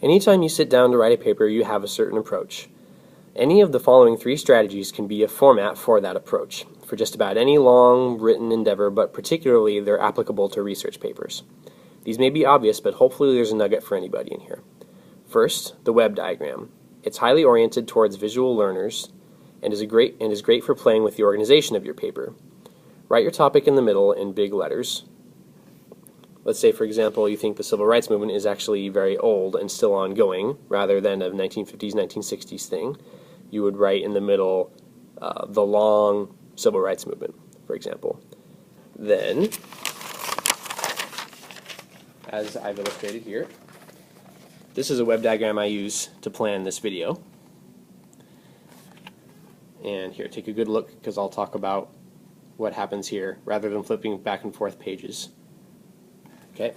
Anytime you sit down to write a paper, you have a certain approach. Any of the following three strategies can be a format for that approach, for just about any long written endeavor, but particularly they're applicable to research papers. These may be obvious, but hopefully there's a nugget for anybody in here. First, the web diagram. It's highly oriented towards visual learners and is great for playing with the organization of your paper. Write your topic in the middle in big letters. Let's say, for example, you think the civil rights movement is actually very old and still ongoing, rather than a 1950s, 1960s thing. You would write in the middle the long civil rights movement, for example. Then, as I've illustrated here, this is a web diagram I use to plan this video. And here, take a good look, because I'll talk about what happens here, rather than flipping back and forth pages. Okay.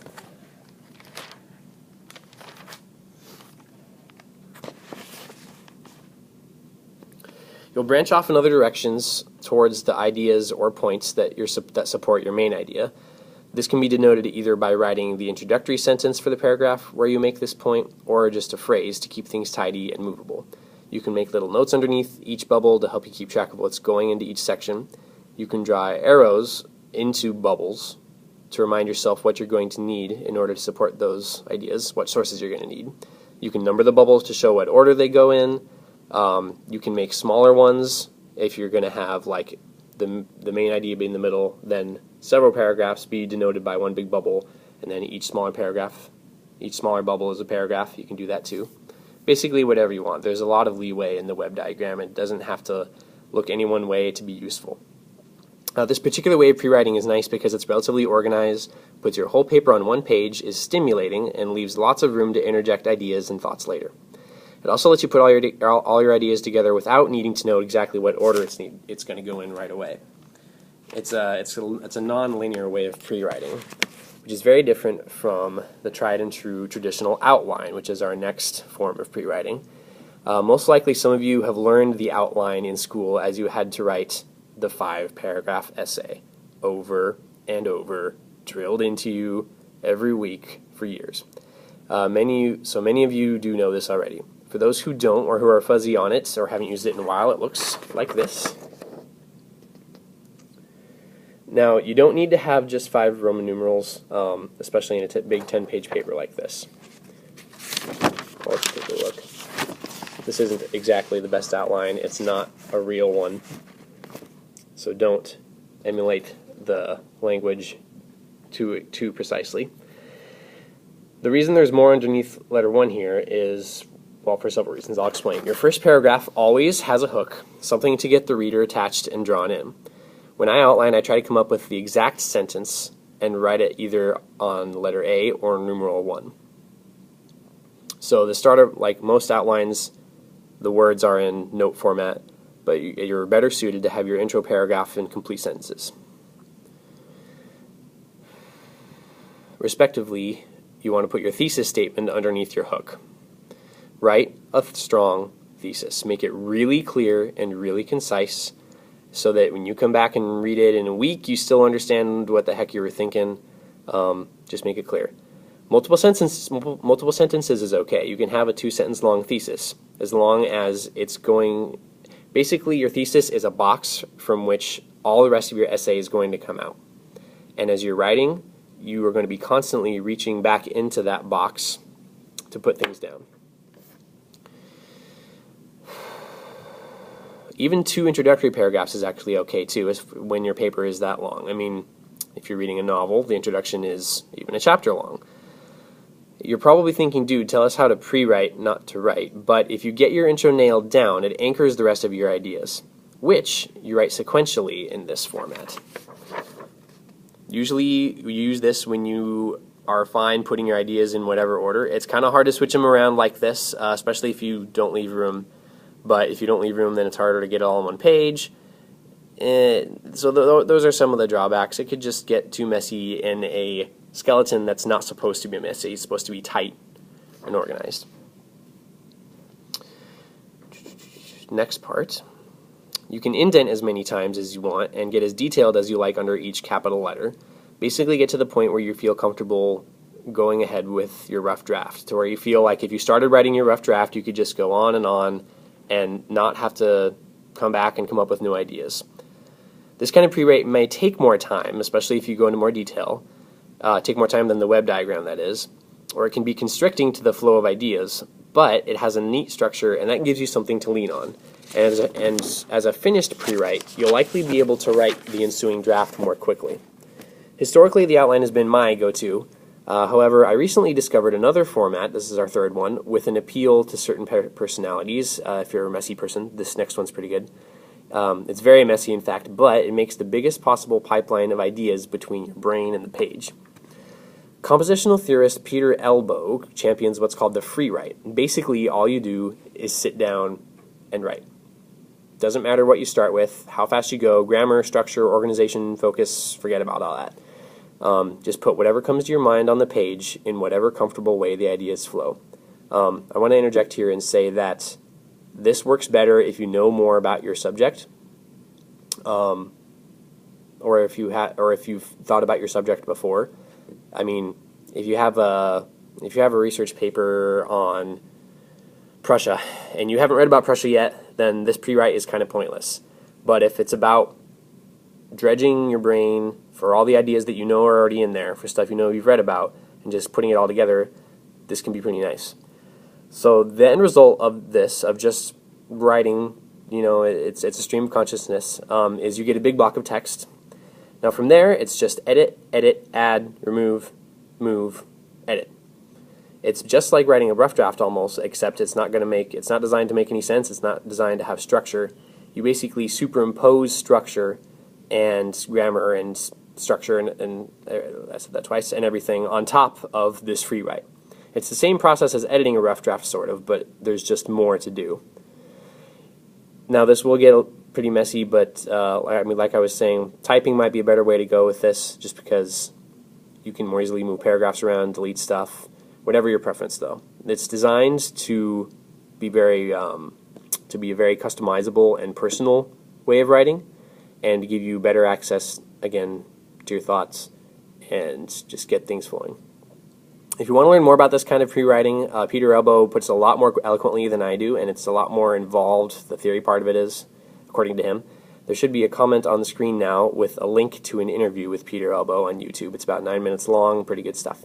You'll branch off in other directions towards the ideas or points that support your main idea. This can be denoted either by writing the introductory sentence for the paragraph where you make this point, or just a phrase to keep things tidy and movable. You can make little notes underneath each bubble to help you keep track of what's going into each section. You can draw arrows into bubbles to remind yourself what you're going to need in order to support those ideas, what sources you're going to need. You can number the bubbles to show what order they go in. You can make smaller ones if you're going to have like the main idea be in the middle, then several paragraphs be denoted by one big bubble, and then each smaller bubble is a paragraph. You can do that too. Basically whatever you want. There's a lot of leeway in the web diagram. It doesn't have to look any one way to be useful. This particular way of pre-writing is nice because it's relatively organized, puts your whole paper on one page, is stimulating, and leaves lots of room to interject ideas and thoughts later. It also lets you put all your ideas together without needing to know exactly what order it's going to go in right away. It's a non-linear way of pre-writing, which is very different from the tried and true traditional outline, which is our next form of pre-writing. Most likely some of you have learned the outline in school as you had to write the 5-paragraph essay over and over, drilled into you every week for years. So many of you do know this already. For those who don't, or who are fuzzy on it, or haven't used it in a while, it looks like this. Now, you don't need to have just 5 Roman numerals, especially in a big 10-page paper like this. Let's take a look. This isn't exactly the best outline. It's not a real one. So don't emulate the language too precisely. The reason there's more underneath letter 1 here is, well, for several reasons. I'll explain. Your first paragraph always has a hook, something to get the reader attached and drawn in. When I outline, I try to come up with the exact sentence and write it either on letter A or numeral 1. So the starter, like most outlines, the words are in note format, but you're better suited to have your intro paragraph in complete sentences. Respectively, you want to put your thesis statement underneath your hook. Write a strong thesis. Make it really clear and really concise so that when you come back and read it in a week, you still understand what the heck you were thinking. Just make it clear. Multiple sentences is okay. You can have a 2-sentence long thesis as long as it's going. Basically, your thesis is a box from which all the rest of your essay is going to come out. And as you're writing, you are going to be constantly reaching back into that box to put things down. Even 2 introductory paragraphs is actually okay too, when your paper is that long. I mean, if you're reading a novel, the introduction is even a chapter long. You're probably thinking, dude, tell us how to pre-write, not to write. But if you get your intro nailed down, it anchors the rest of your ideas, which you write sequentially in this format. Usually you use this when you are fine putting your ideas in whatever order. It's kind of hard to switch them around like this, especially if you don't leave room. But if you don't leave room, then it's harder to get it all on one page. So those are some of the drawbacks. It could just get too messy in a skeleton that's not supposed to be messy. It's supposed to be tight and organized. Next part. You can indent as many times as you want and get as detailed as you like under each capital letter. Basically get to the point where you feel comfortable going ahead with your rough draft, to where you feel like if you started writing your rough draft, you could just go on and not have to come back and come up with new ideas. This kind of pre-write may take more time, especially if you go into more detail, take more time than the web diagram, that is, or it can be constricting to the flow of ideas, but it has a neat structure, and that gives you something to lean on. And as a finished pre-write, you'll likely be able to write the ensuing draft more quickly. Historically, the outline has been my go-to. However, I recently discovered another format, this is our third one, with an appeal to certain personalities. If you're a messy person, this next one's pretty good. It's very messy, in fact, but it makes the biggest possible pipeline of ideas between your brain and the page. Compositional theorist Peter Elbow champions what's called the free write. Basically, all you do is sit down and write. Doesn't matter what you start with, how fast you go, grammar, structure, organization, focus, forget about all that. Just put whatever comes to your mind on the page in whatever comfortable way the ideas flow. I want to interject here and say that this works better if you know more about your subject, or if you've thought about your subject before. I mean, if you have a research paper on Prussia and you haven't read about Prussia yet, then this pre-write is kind of pointless. But if it's about dredging your brain for all the ideas that you know are already in there, for stuff you know you've read about, and just putting it all together, this can be pretty nice. So the end result of this, of just writing, it's a stream of consciousness, is you get a big block of text. Now from there, it's just edit, add, remove, move, edit. It's just like writing a rough draft almost, except it's not designed to make any sense. It's not designed to have structure. You basically superimpose structure and grammar and structure and I said that twice, and everything on top of this free write. It's the same process as editing a rough draft, sort of, but there's just more to do. Now this will get pretty messy, but like I was saying, typing might be a better way to go with this, just because you can more easily move paragraphs around, delete stuff, whatever your preference. Though it's designed to be a very customizable and personal way of writing, and to give you better access again to your thoughts and just get things flowing. If you want to learn more about this kind of pre-writing, Peter Elbow puts it a lot more eloquently than I do, and it's a lot more involved, the theory part of it is, according to him. There should be a comment on the screen now with a link to an interview with Peter Elbow on YouTube. It's about 9 minutes long, pretty good stuff.